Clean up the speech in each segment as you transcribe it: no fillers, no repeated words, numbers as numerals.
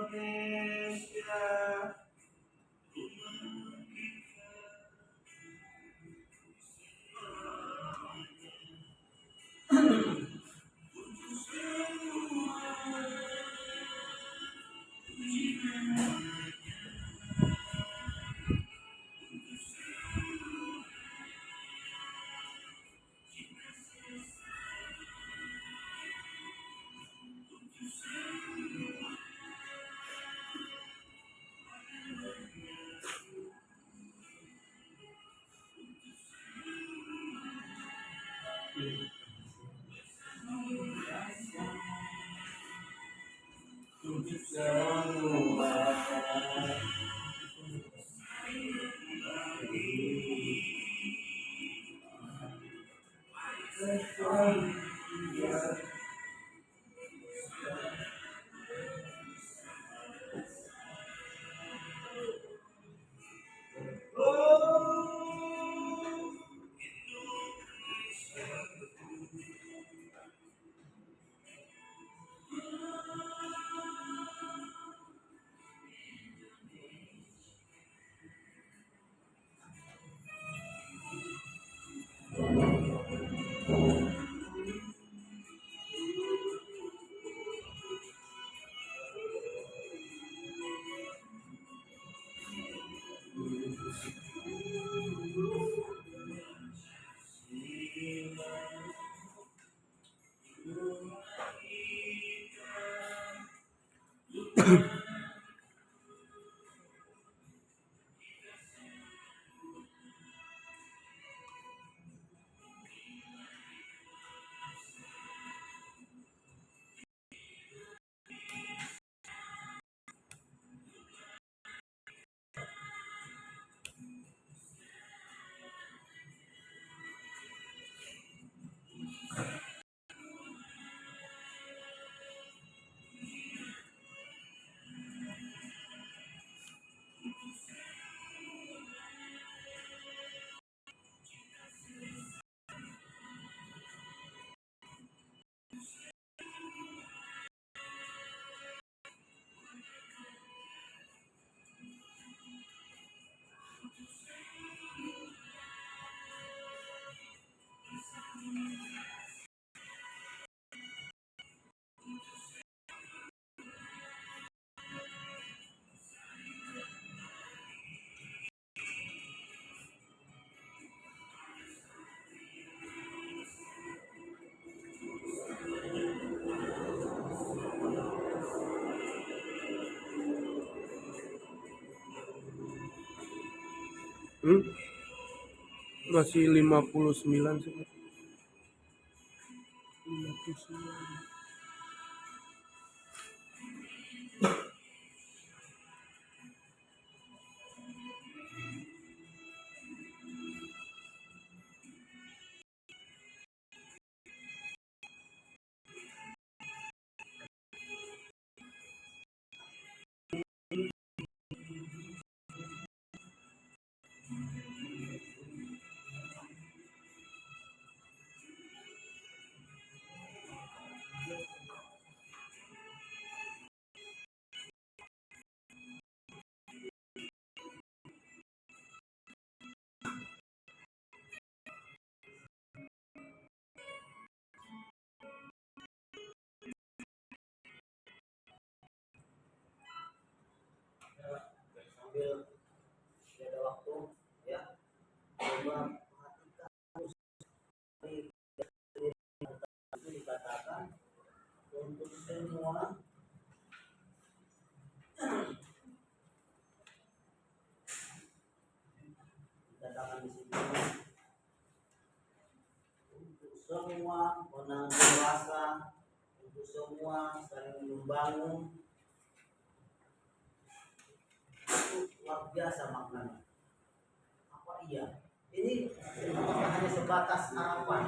Indonesia. Untuk semua Masih 59 sih. 59. Sambil ada waktu ya, coba perhatikan itu dikatakan untuk semua dikatakan di sini untuk semua menang dewasa, untuk semua saling membangun. Itu luar biasa maknanya. Apa iya? Ini apakah hanya sebatas harapan?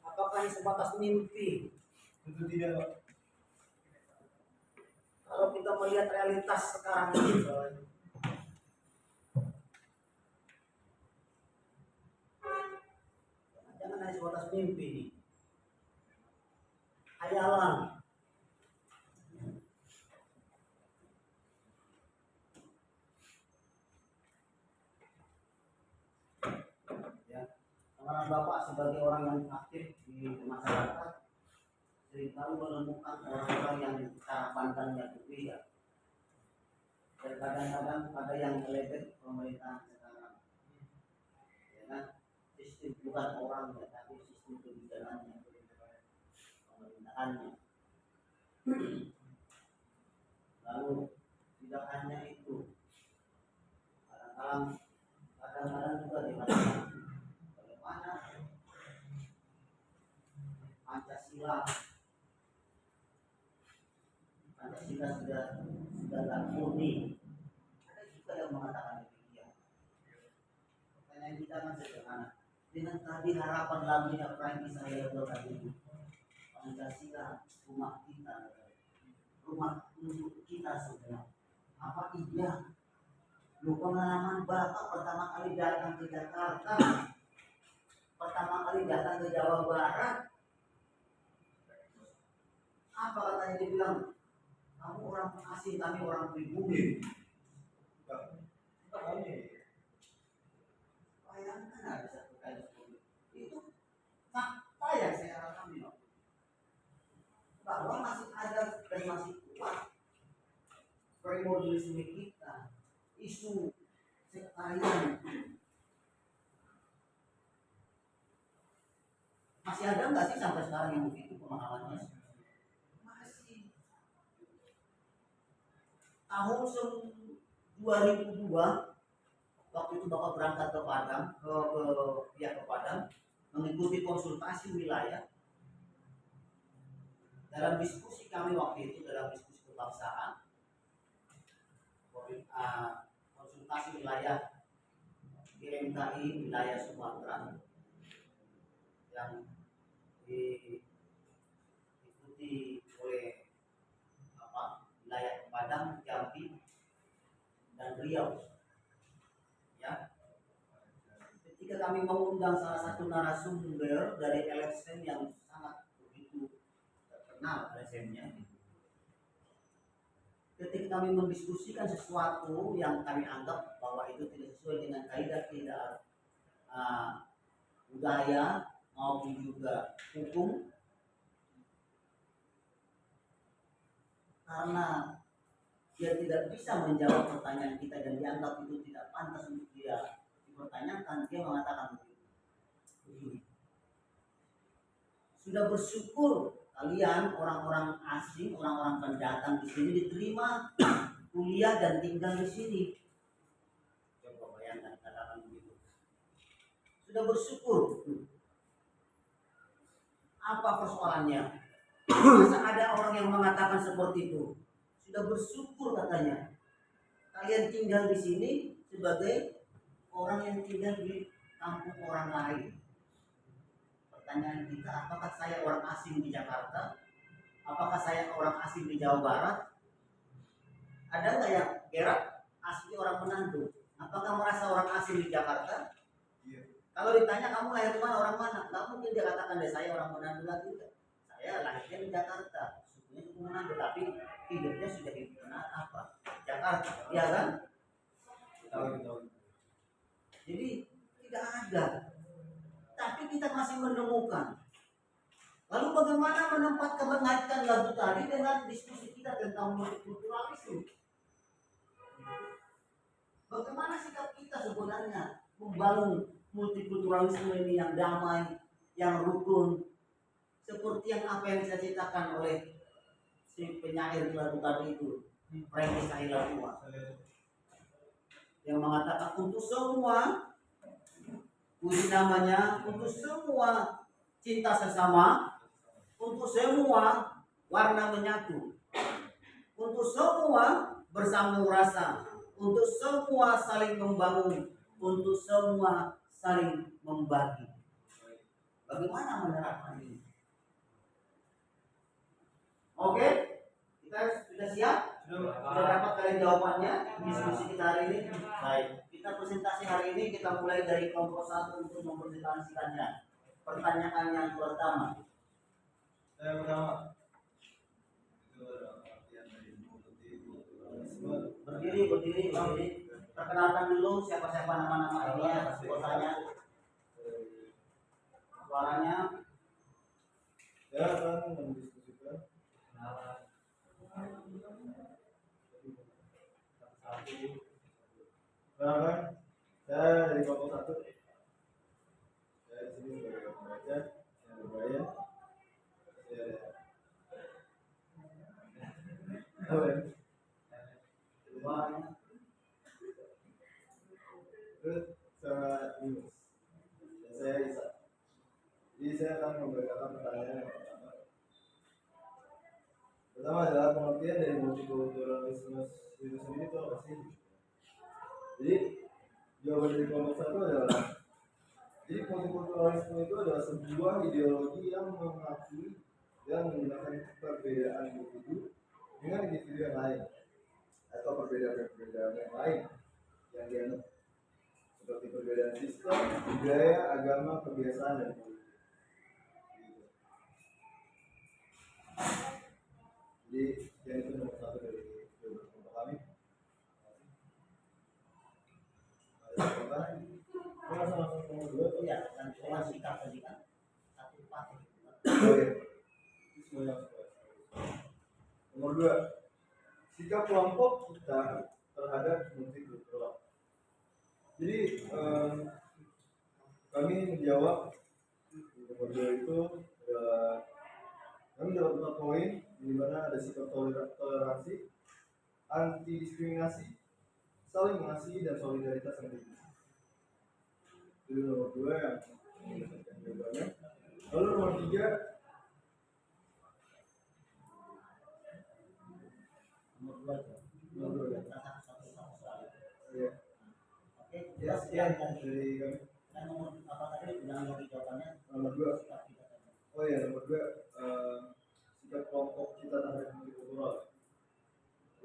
Apakah hanya sebatas mimpi? Tentu tidak. Kalau kita melihat realitas sekarang ini, jangan hanya sebatas mimpi, hayalan. karena Bapak sebagai orang yang aktif di masyarakat seringkali menemukan orang-orang yang cara pandangnya berbeda. Dan kadang-kadang ada yang meledek pemerintahan sekarang. Ya kan? Sistem bukan orangnya, tapi sistem kebijakannya, pemerintahannya. Lalu tidak hanya itu, kadang-kadang juga dikatakan bagaimana Pancasila sudah tak murni. Ada juga yang mengatakan demikian. Pertanyaan kita kan sederhana. Dengan tadi harapan lagunya Frank Israel tadi, Pancasila rumah kita, rumah untuk kita semua. Apa iya? Lu pengalaman Bapak pertama kali datang ke Jakarta, pertama kali datang ke Jawa Barat, apa katanya dia bilang? Kamu orang asing, kami orang pribumi. Bayangkan ada satu kali seperti itu. Fakta yang saya alami, bahwa masih ada dan masih kuat primordialisme kita, isu sektarian. Masih ada nggak sih sampai sekarang yang begitu pemahamannya? Masih. Tahun 2002 waktu itu Bapak berangkat ke Padang, ke Padang mengikuti konsultasi wilayah. Dalam diskusi kami waktu itu, dalam diskusi kebangsaan, konsultasi wilayah di MKI wilayah Sumatera yang diikuti oleh wilayah Padang, Jambi, dan Riau. Ya, ketika kami mengundang salah satu narasumber dari LSM yang sangat begitu terkenal LSM-nya, ketika kami mendiskusikan sesuatu yang kami anggap bahwa itu tidak sesuai dengan kaidah budaya maupun juga hukum, karena dia tidak bisa menjawab pertanyaan kita dan dianggap itu tidak pantas untuk dia dipertanyakan, dia mengatakan begini, sudah bersyukur kalian orang-orang asing, orang-orang pendatang di sini diterima kuliah dan tinggal di sini. Coba bayangkan katakan begitu. Sudah bersyukur. Apa persoalannya? Masa ada orang yang mengatakan seperti itu? Sudah bersyukur katanya. Kalian tinggal di sini sebagai orang yang tinggal di kampung orang lain. Pertanyaan kita, apakah saya orang asing di Jakarta? Apakah saya orang asing di Jawa Barat? Ada nggak yang gerak asli orang Manado? Apakah merasa orang asing di Jakarta? Kalau ditanya kamu lahir di mana, orang mana? Nggak mungkin dia katakan deh saya orang Manado lagi. Saya lahirnya di Jakarta, sukunya suku Manado, tapi hidupnya sudah di apa? Jakarta, ya kan? Jadi tidak ada. Tapi kita masih menemukan. Lalu bagaimana menempatkan mengaitkan lagu tadi dengan diskusi kita tentang multikulturalisme? Bagaimana sikap kita sebenarnya membangun multikulturalisme ini yang damai, yang rukun, seperti yang apa yang saya ceritakan oleh si penyair lagu tadi itu, Frank Israel, yang mengatakan untuk semua, puji namanya, untuk semua cinta sesama, untuk semua warna menyatu, untuk semua bersambung rasa, untuk semua saling membangun, untuk semua saling membagi. Bagaimana menerapkan ini? Oke, kita sudah siap? Sudah dapat kalian jawabannya diskusi kita hari ini? Baik, kita presentasi hari ini kita mulai dari kelompok 1 untuk mempresentasikannya. Pertanyaan yang pertama. Berdiri. Perkenalkan dulu siapa nama-nama ini ya, anggotanya. Suaranya Ya kan mendiskusikan nah kan saya dari kelompok satu, saya di sini sebagai pembaca yang berbahaya. Saya apa ya? suaranya Terus sama Yunus dan saya Isa. Jadi saya akan membacakan pertanyaan yang pertama. Pertama adalah pengertian dari multikulturalisme itu sendiri itu apa sih? Jadi jawaban dari kelompok satu adalah jadi multikulturalisme itu adalah sebuah ideologi yang mengakui dan menggunakan perbedaan individu dengan individu yang lain atau perbedaan-perbedaan yang lain yang dianut seperti perbedaan sistem, budaya, agama, kebiasaan dan politik. Gitu. Jadi yang itu nomor satu dari jawaban kelompok kami. Ada tambahan? Langsung nomor dua tuh. ya dan soal sikap tadi kan satu paket. Oh iya. Itu semuanya nomor dua, sikap kelompok kita terhadap multikultural. Jadi kami menjawab nomor dua itu adalah kami dapat 4 poin di mana ada sikap toleransi, anti diskriminasi, saling mengasihi dan solidaritas yang tinggi. Itu nomor dua yang mendapatkan jawabannya. Lalu nomor tiga, Nomor dua itu nomor dua ya. satu soal. Iya. Oke, Ya, jelas sekian kan dari kami. dan nomor apa tadi bilang lagi jawabannya Nomor dua. sikap kita tadi. Oh iya, nomor dua, sikap kelompok kita terhadap multikultural.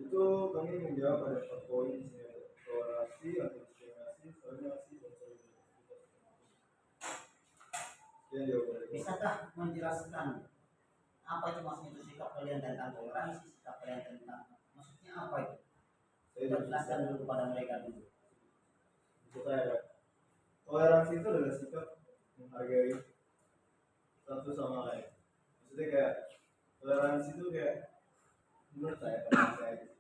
Itu kami menjawab pada 4 poin di sini, ada toleransi, anti diskriminasi, toleransi dan solidaritas. Sekian jawaban dari kami. Bisakah menjelaskan apa itu maksudnya itu sikap kalian tentang toleransi, sikap kalian tentang maksudnya apa itu? Saya Kita jelaskan dulu kepada mereka dulu. Maksud saya, toleransi itu adalah sikap menghargai satu sama lain. Maksudnya kayak toleransi itu kayak menurut saya, pandangan saya gitu.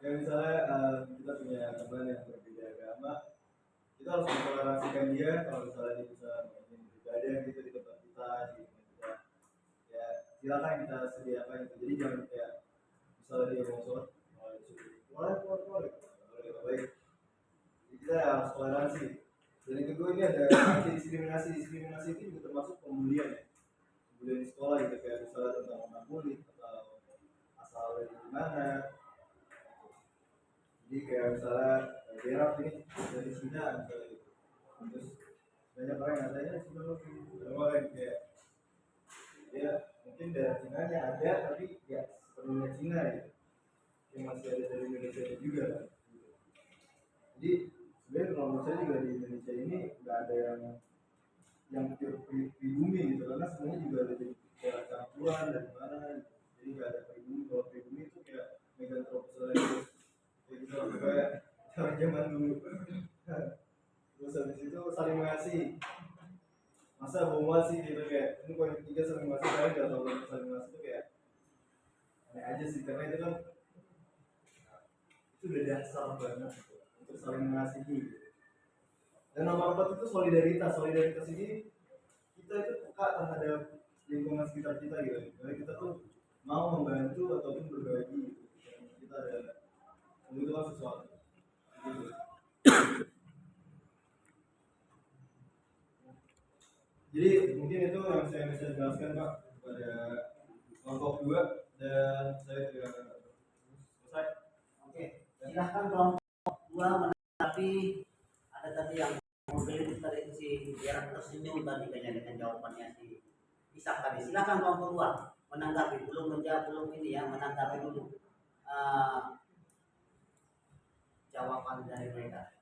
Kayak misalnya kita punya teman yang berbeda agama, kita harus mentoleransikan dia kalau misalnya dia bisa beribadah gitu di tempat kita, di rumah kita. Ya silakan kita sediakan itu. Jadi jangan kayak misalnya dia mau sholat, malah disuruh keluar, baik. Jadi kita harus toleransi. Dan yang kedua ini ada anti diskriminasi. Diskriminasi itu juga termasuk pembulian ya. Pembulian di sekolah gitu kayak misalnya tentang warna kulit atau asal dari mana. Jadi kayak misalnya Gerard ini dari Cina misalnya gitu. Terus banyak orang yang katanya Cina orang kayak ya mungkin dari Cina nya ada tapi ya sepenuhnya Cina gitu. Yang masih ada dari Indonesia juga kan. Jadi sebenarnya kalau menurut saya juga di Indonesia ini nggak ada yang pribumi gitu karena semuanya juga ada di kayak campuran dari mana gitu. Jadi nggak ada pribumi. Kalau pribumi itu kayak megatropolis kayak gitu kayak zaman dulu. Terus habis itu saling mengasihi. Masa bohong sih gitu kayak ini poin ketiga saling mengasihi, saya nggak tahu saling mengasihi itu kayak aneh aja sih karena itu kan itu udah dasar banget gitu, untuk saling mengasihi. Dan nomor 4 itu solidaritas. Solidaritas ini kita itu peka terhadap lingkungan sekitar kita gitu. Jadi kita tuh mau membantu ataupun berbagi gitu. Kita ada membutuhkan sesuatu. Gitu. Jadi mungkin itu yang saya bisa jelaskan Pak pada kelompok 2 dan saya tidak selesai. Oke, silahkan kelompok dua menanggapi. Ada tadi yang mobil tadi si Gerard tersenyum tadi kayaknya dengan jawabannya si Ishak tadi. Silahkan kelompok dua menanggapi, belum menjawab belum ini ya, menanggapi dulu jawaban dari mereka.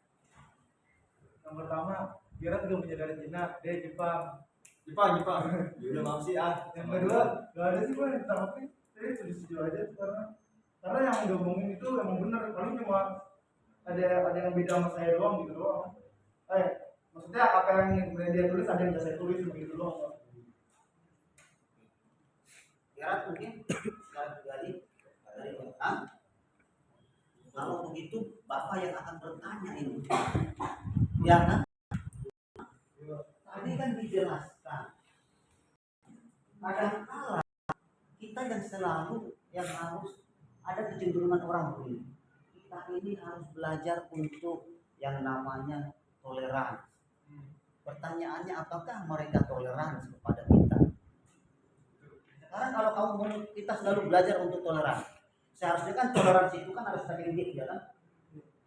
Yang pertama, Gerard udah punya dari Cina, dia Jepang. Jepang. Ya udah maaf sih Yang kedua, gak ada sih gue yang ditangkapin. Saya setuju aja karena yang ngomongin itu emang benar. Paling cuma ada yang beda sama saya doang gitu doang. Maksudnya apa yang kemudian dia tulis ada yang bisa saya tulis begitu loh. Kira mungkin secara pribadi dari Bapak, kalau begitu Bapak yang akan bertanya ini, ya kan? Tadi kan dijelaskan, kadang-kala kita yang selalu yang harus ada kecenderungan orang begini. Kita ini harus belajar untuk yang namanya toleransi. Pertanyaannya apakah mereka toleransi kepada kita? Sekarang kalau kita selalu belajar untuk toleransi, seharusnya kan toleransi itu kan harus saling ya kan?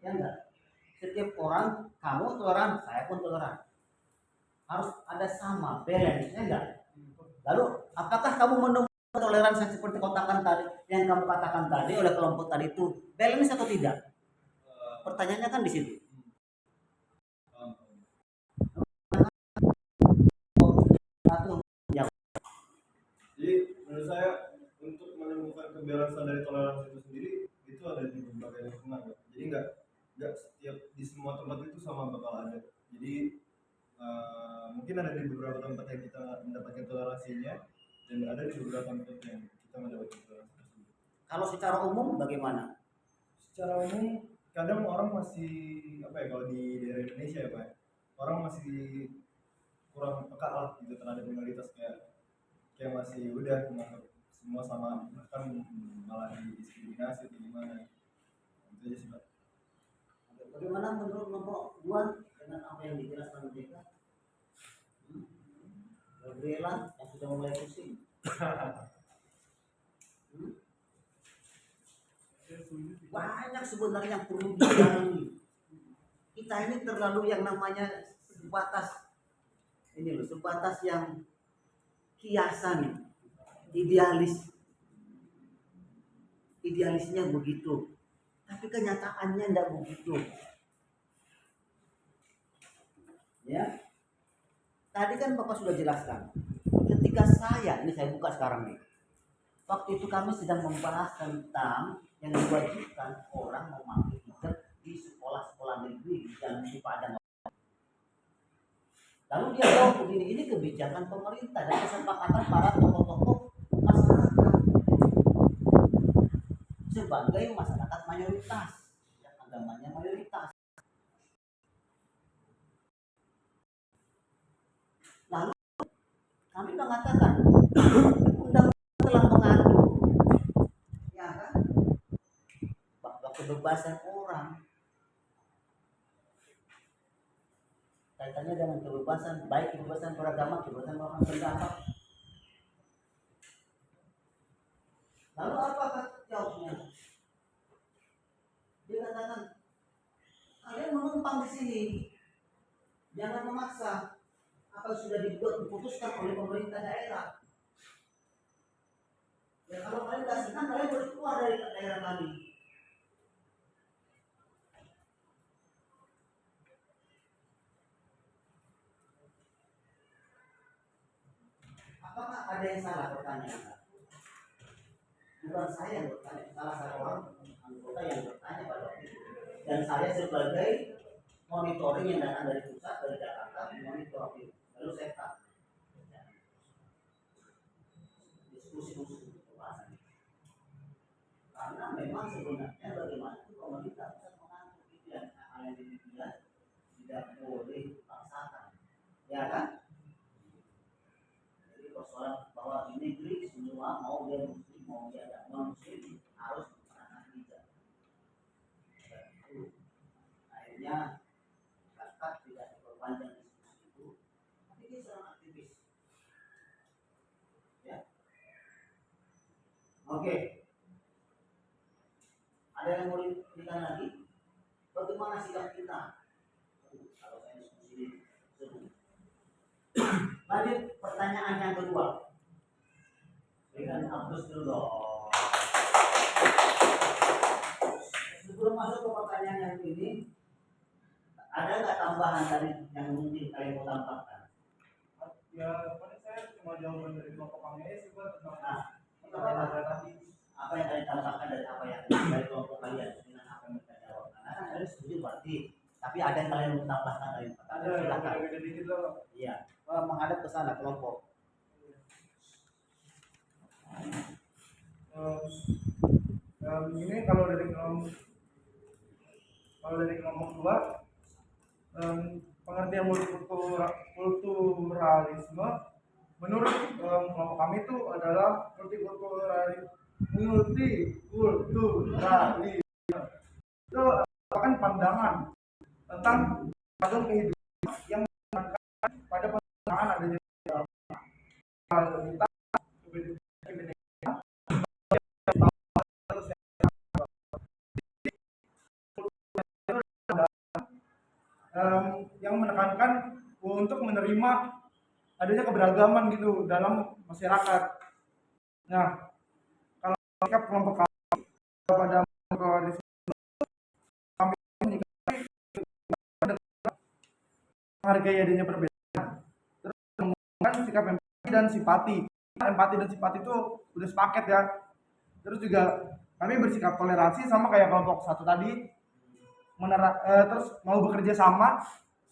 Ya enggak? Setiap orang kamu toleran, saya pun toleran. Harus ada sama, balance, ya enggak? Lalu apakah kamu menemukan toleransi yang seperti yang kamu katakan tadi oleh kelompok tadi itu balance atau tidak? Pertanyaannya kan di situ. Jadi menurut saya untuk menemukan kebalansan dari toleransi itu sendiri itu ada di berbagai lingkungan. Jadi nggak setiap di semua tempat itu sama bakal ada. Jadi mungkin ada di beberapa tempat yang kita mendapatkan toleransinya dan ada di beberapa tempat yang kita mendapatkan toleransi tersebut. Kalau secara umum bagaimana? Secara umum kadang orang masih apa ya, kalau di daerah Indonesia ya Pak, orang masih kurang peka lah gitu terhadap minoritas, kayak masih udah menganggap semua sama, bahkan malah didiskriminasi atau gimana. Itu aja sih Pak. Bagaimana menurut kelompok dua dengan apa yang dijelaskan mereka? Gabriela yang sudah mulai pusing. Banyak sebenarnya yang perlu didalami. Kita ini terlalu yang namanya sebatas ini loh, sebatas yang kiasan, idealisnya begitu, tapi kenyataannya tidak begitu. Ya, tadi kan Bapak sudah jelaskan. Ketika saya buka sekarang nih. Waktu itu kami sedang membahas tentang yang diwajibkan orang memakai hijab di sekolah-sekolah negeri di Padang. Lalu dia jawab begini, ini kebijakan pemerintah dan kesepakatan para tokoh-tokoh masyarakat sebagai masyarakat mayoritas, yang agamanya mayoritas. Lalu kami mengatakan undang-undang telah mengatur, ya kan, bahwa kebebasan orang kaitannya dengan kebebasan, baik kebebasan beragama, kebebasan orang berpendapat. Lalu apa jawabnya? Dia katakan, kalian menumpang di sini, jangan memaksa apa yang sudah diputuskan oleh pemerintah daerah. Ya kalau kalian tidak senang, kalian boleh keluar dari daerah kami. Apakah ada yang salah pertanyaan? Bukan saya yang bertanya, salah satu orang anggota yang bertanya pada waktu itu. Dan saya sebagai monitoring yang datang dari pusat, dari Jakarta, monitor itu. Lalu saya tak diskusi pembahasan itu. Karena memang sebenarnya bagaimana itu pemerintah pusat mengatur itu yang hal yang demikian tidak boleh dipaksakan, ya kan? Jadi persoalan bahwa di negeri semua mau dia muslim mau dia non muslim harus menggunakan hijab. Akhirnya masyarakat tidak diperpanjang diskusi itu, tapi dia seorang aktivis. Ya, oke. Ada yang mau diberikan lagi? Bagaimana sikap kita? Kalau saya diskusi seru. Lanjut pertanyaan yang kedua. Berikan hapus dulu dong. Sebelum masuk ke pertanyaan yang ini, ada nggak tambahan tadi yang mungkin kalian mau tambahkan? Ya, paling saya cuma jawaban dari kelompok kami sih Pak tentang Apa yang kalian tambahkan dari apa yang dari kelompok kalian dengan apa yang mereka jawab? Karena kan kalian setuju berarti, tapi ada yang kalian mau tambahkan dari pertanyaan. silakan. beda dikit lah. Iya, menghadap ke sana kelompok. Ini kalau dari kelompok dua, pengertian multikulturalisme menurut kelompok kami itu adalah multikulturalisme itu merupakan pandangan tentang ragam kehidupan yang menekankan pada penerimaan adanya kita yang menekankan untuk menerima adanya keberagaman gitu dalam masyarakat. Nah, kalau sikap kelompok kami pada kami menghargai adanya perbedaan, terus menggunakan sikap empati dan simpati. Empati dan simpati itu udah sepaket ya. Terus juga kami bersikap toleransi sama kayak kelompok satu tadi, terus mau bekerja sama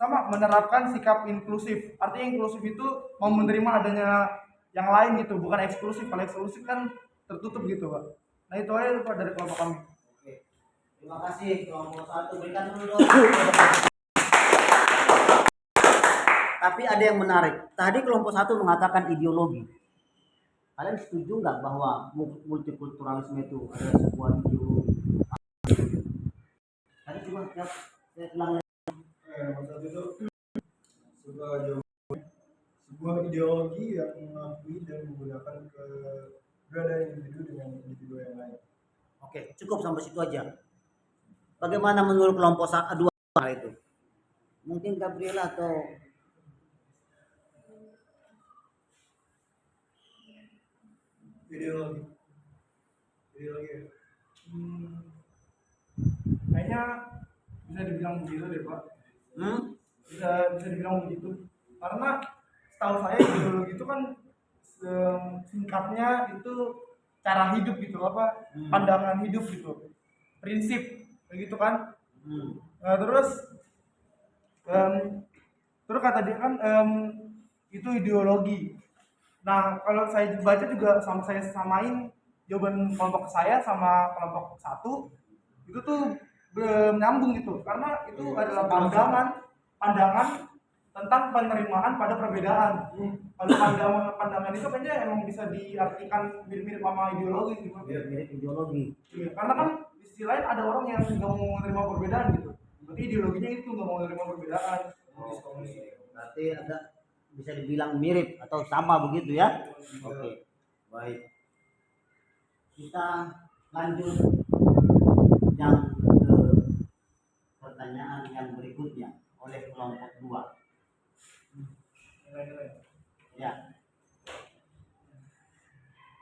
menerapkan sikap inklusif. Artinya inklusif itu mau menerima adanya yang lain gitu, bukan eksklusif. Kalau eksklusif kan tertutup gitu, Pak. Nah, itu aja Pak dari kelompok kami. Oke. Terima kasih kelompok satu, berikan dulu dong. Tapi ada yang menarik. Tadi kelompok satu mengatakan ideologi. Kalian setuju nggak bahwa multikulturalisme itu adalah sebuah ideologi? Tadi cuma saya ulang lagi. Maksud itu sebuah ideologi yang mengakui dan menggunakan keberadaan individu dengan individu yang lain. Oke, cukup sampai situ aja. Bagaimana menurut kelompok dua itu? Mungkin Gabriela atau Ideologi. Kayaknya bisa dibilang begitu deh, Pak. Bisa dibilang begitu. Karena setahu saya ideologi itu kan singkatnya itu cara hidup gitu, pandangan hidup gitu, prinsip begitu kan. Nah, terus kata dia kan itu ideologi. Nah, kalau saya baca juga saya samain jawaban kelompok saya sama kelompok satu itu tuh belum nyambung gitu, karena itu adalah pandangan tentang penerimaan pada perbedaan. Kalau pandangan itu kayaknya emang bisa diartikan mirip-mirip sama ideologi gitu. mirip ideologi? Iya, karena kan di sisi lain ada orang yang nggak mau menerima perbedaan gitu. Berarti ideologinya itu nggak mau menerima perbedaan. Berarti ada bisa dibilang mirip atau sama begitu ya? Oke, baik. Kita lanjut yang ke pertanyaan yang berikutnya oleh kelompok 2. Nilai-nilai. Ya.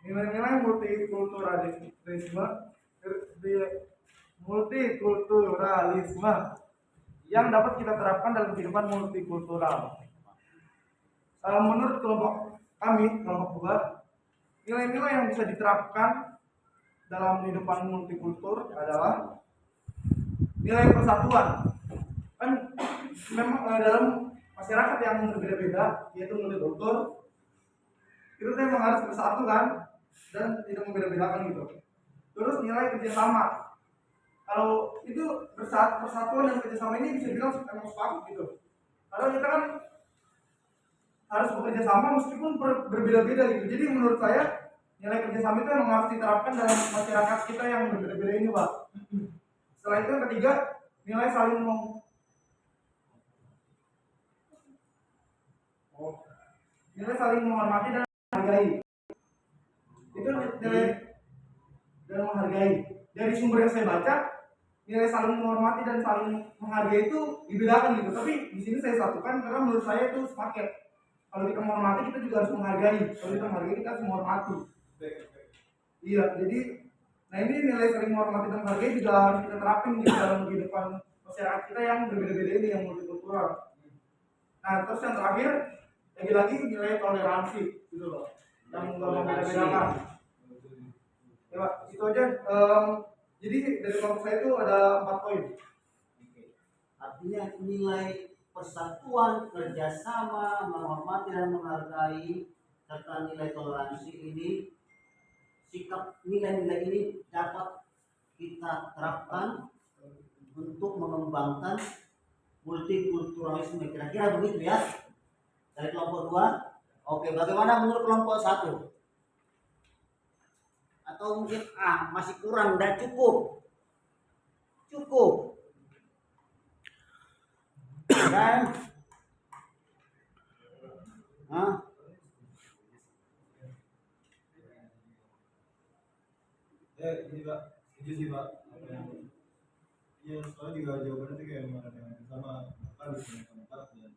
Nilai-nilai multikulturalisme yang dapat kita terapkan dalam kehidupan multikultural. Menurut kelompok kami, kelompok 2, nilai-nilai yang bisa diterapkan dalam kehidupan multikultur adalah nilai persatuan. Kan memang dalam masyarakat yang berbeda-beda, yaitu multikultur, itu memang harus bersatu kan, dan tidak membeda-bedakan gitu. Terus nilai kerjasama. Kalau itu persatuan dan kerjasama ini bisa bilang emang sepakat gitu. Karena kita kan harus bekerja sama meskipun berbeda-beda gitu. Jadi menurut saya nilai kerjasama itu memang harus diterapkan dalam masyarakat kita yang berbeda-beda ini, Pak. Setelah itu yang ketiga, nilai saling menghormati dan menghargai. Itu nilai dan menghargai. Dari sumber yang saya baca, nilai saling menghormati dan saling menghargai itu dibedakan gitu. Tapi di sini saya satukan karena menurut saya itu sepaket. Kalau kita menghormati, kita juga harus menghargai. Kalau kita menghargai, kita harus menghormati. Iya, jadi nah ini nilai saling menghormati dan menghargai juga harus kita terapin di dalam kehidupan masyarakat kita yang berbeda-beda ini, yang multikultural. Nah, terus yang terakhir, lagi-lagi nilai toleransi gitu loh, yang nggak membeda-bedakan. Ya Pak, itu aja. Jadi dari kelompok saya itu ada 4 poin. Artinya nilai persatuan, kerjasama, menghormati dan menghargai, serta nilai toleransi ini, sikap nilai-nilai ini dapat kita terapkan untuk mengembangkan multikulturalisme. Kira-kira begitu ya dari kelompok 2. Oke, bagaimana menurut kelompok 1? Atau mungkin masih kurang dan cukup dan Ya ini Pak, setuju sih Pak. Apa yang ya soalnya juga jawabannya tuh kayak mengadakan sama apa di tempat dan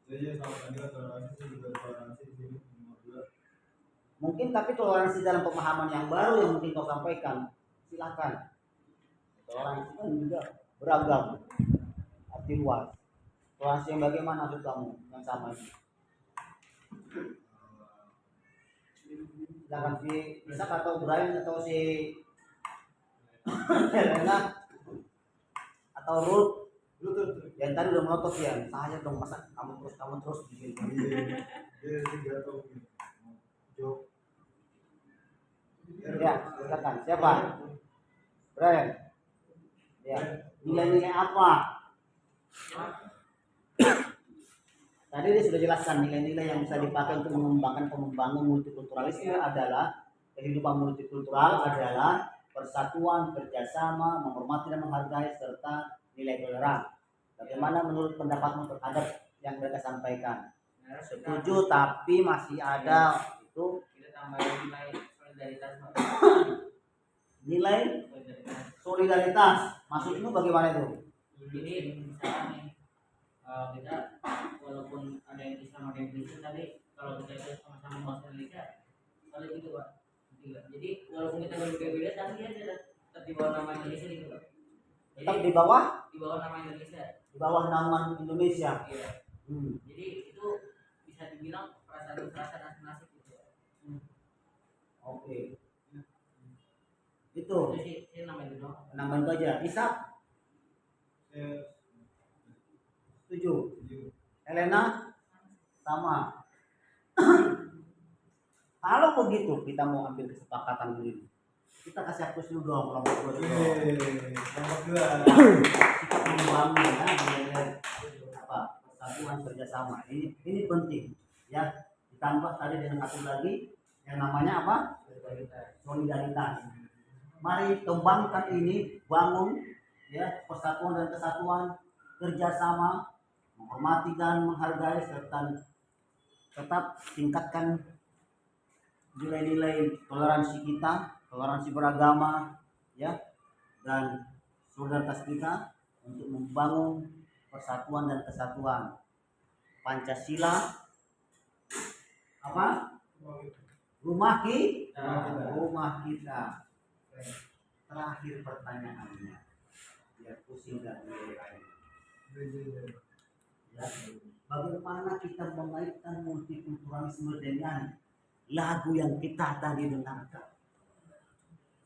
saya sama tadi kan toleransi sih juga toleransi di sini nomor 2. mungkin, tapi toleransi dalam pemahaman yang baru yang mungkin kau sampaikan, silakan. Toleransi kan juga beragam, arti luas. Toleransi yang bagaimana maksud kamu yang sama ini? Silakan si Isak atau Brian atau si Helena atau Ruth. Yang tadi udah melotot ya, saya dong, masa kamu terus bikin. Dia tiga tahun jawab. Ya, silakan. Siapa? Brian. Ya, nilai-nilai apa? Tadi dia sudah jelaskan nilai-nilai yang bisa dipakai untuk membangun multikulturalisme adalah kehidupan multikultural adalah persatuan, kerjasama, menghormati dan menghargai serta nilai toleran. Bagaimana menurut pendapatmu terhadap yang mereka sampaikan? Setuju, tapi masih ada itu kita tambahin nilai solidaritas. nilai solidaritas. Maksudmu bagaimana itu? Jadi misalnya nih kita walaupun ada yang Islam ada yang Kristen, tapi kalau kita itu sama-sama bangsa Indonesia, kalau gitu Pak. Jadi walaupun kita berbeda-beda, tapi dia tetap di bawah nama Indonesia gitu Pak. Tetap di bawah nama Indonesia. Di bawah nama Indonesia. Iya. Jadi itu bisa dibilang perasaan nasib gitu. Oke. Itu Itu sih namanya itu doang. nambahin itu aja. Isak Saya setuju. setuju. Helena sama. Kalau begitu kita mau ambil kesepakatan ini. Kita kasih hapus dulu dong kelompok 2 dulu. Nomor 2. Kita membangun ya, nilai apa? Persatuan, kerjasama. Ini penting ya. Ditambah tadi dengan satu lagi yang namanya apa? Solidaritas. Mari kembangkan ini, bangun ya persatuan dan kesatuan, kerjasama, menghormati dan menghargai serta tetap tingkatkan nilai-nilai toleransi kita, toleransi beragama ya, dan solidaritas kita untuk membangun persatuan dan kesatuan. Pancasila apa? Rumah kita. Terakhir pertanyaannya, biar pusing dan ya, bagaimana kita mengaitkan multikulturalisme dengan lagu yang kita tadi dengarkan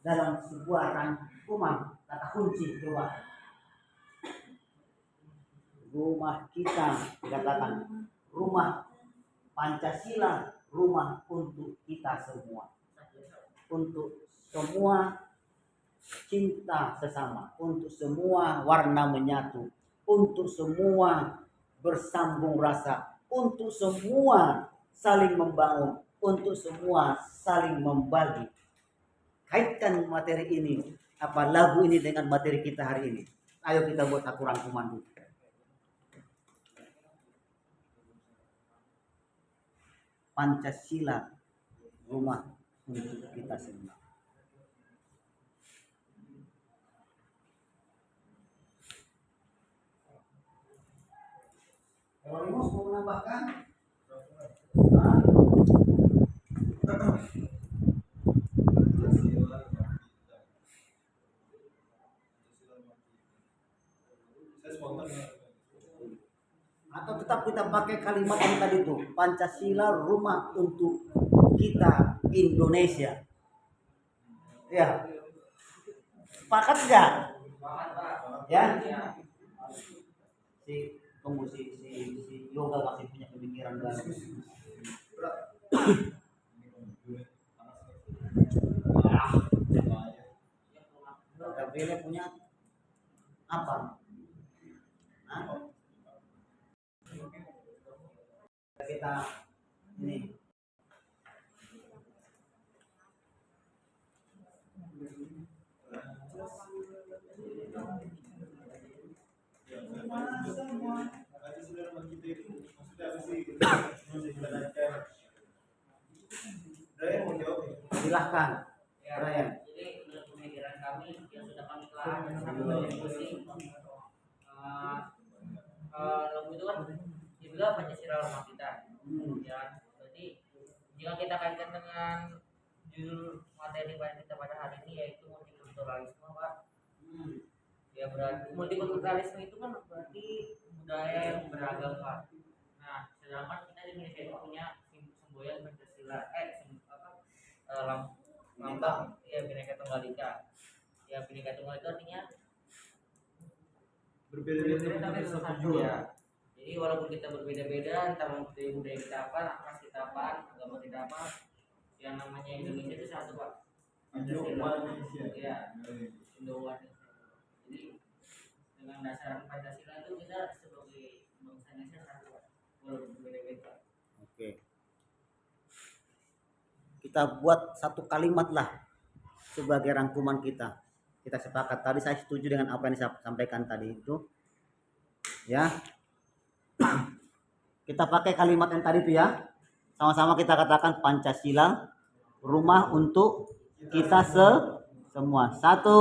dalam sebuah rangkuman kata kunci? Coba. Rumah kita, dikatakan rumah Pancasila, rumah untuk kita semua, untuk semua cinta sesama, untuk semua warna menyatu, untuk semua bersambung rasa, untuk semua saling membangun, untuk semua saling membagi. Kaitkan materi ini, apa lagu ini dengan materi kita hari ini. Ayo kita buat satu rangkuman dulu. Pancasila, rumah untuk kita semua. Kalau Limus mau menambahkan? Saya spontan ya. Atau tetap kita pakai kalimat yang tadi itu, Pancasila rumah untuk kita Indonesia. Ya. Sepakat enggak? Ya. Si tunggu si Yoga masih punya pemikiran baru. berat. Gabriel punya apa? Hah? Kita ini Brian mau jawab ya? silahkan. Ya, Brian. jadi menurut pemikiran kami yang sudah kami telah sama diskusi, lagu itu kan juga Pancasila rumah kita. Ya, berarti jika kita kaitkan dengan judul materi kita pada hari ini yaitu multikulturalisme, Pak. Ya berarti multikulturalisme itu kan berarti budaya yang beragam, Pak. Nah, sedangkan kita di Indonesia itu punya semboyan Pancasila, lambang ya Bhinneka Tunggal Ika. Ya Bhinneka Tunggal itu artinya Berbeda-beda tapi satu satu ya. jua. Jadi walaupun kita berbeda-beda antara budaya kita apa, ras kita apa, agama kita apa, yang namanya Indonesia itu satu, Pak. Indonesia. Ya, Indo-One. Jadi dengan dasar Pancasila itu kita sebagai bangsa Indonesia satu, Pak. Walaupun berbeda-beda. Oke. Kita buat satu kalimat lah sebagai rangkuman kita. Kita sepakat tadi, saya setuju dengan apa yang disampaikan tadi itu. Ya. Kita pakai kalimat yang tadi itu ya. Sama-sama kita katakan Pancasila rumah untuk kita semua. Satu.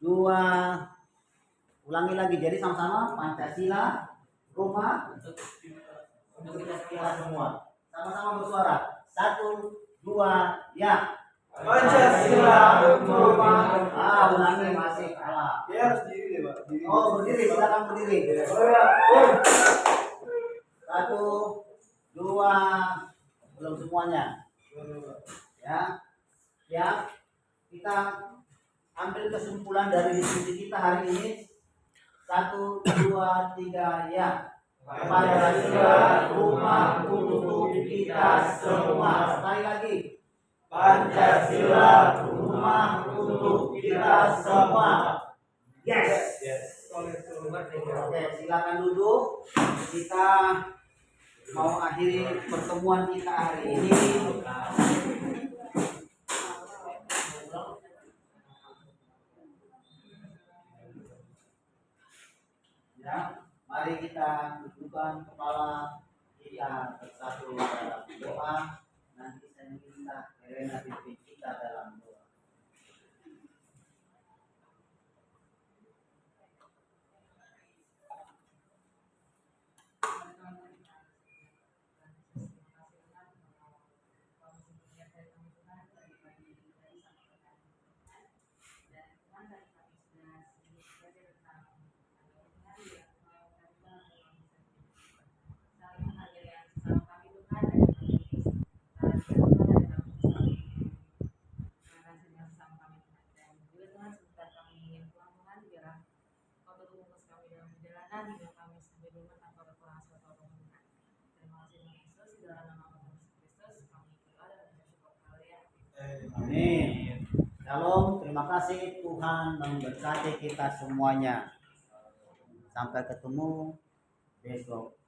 Dua. Ulangi lagi. Jadi sama-sama Pancasila rumah untuk kita semua. Sama-sama bersuara. 1, 2, ya. Pancasila untuk Ulangi masih kalah. Dia harus diri deh, Pak. Diri. Oh, berdiri, silakan berdiri. Oh ya. 1, 2, belum semuanya. Ya. Ya. Kita ambil kesimpulan dari diskusi kita hari ini. 1, 2, 3, ya. Pancasila rumah untuk kita semua. Sekali lagi. Pancasila rumah untuk kita semua. Yes. Oke, silakan duduk. Kita mau akhiri pertemuan kita hari ini. Ya, mari kita dudukkan kepala kita bersatu dalam doa. Nanti saya minta Elena pimpin kita dalam doa. Amin. Shalom, terima kasih Tuhan memberkati kita semuanya. Sampai ketemu besok.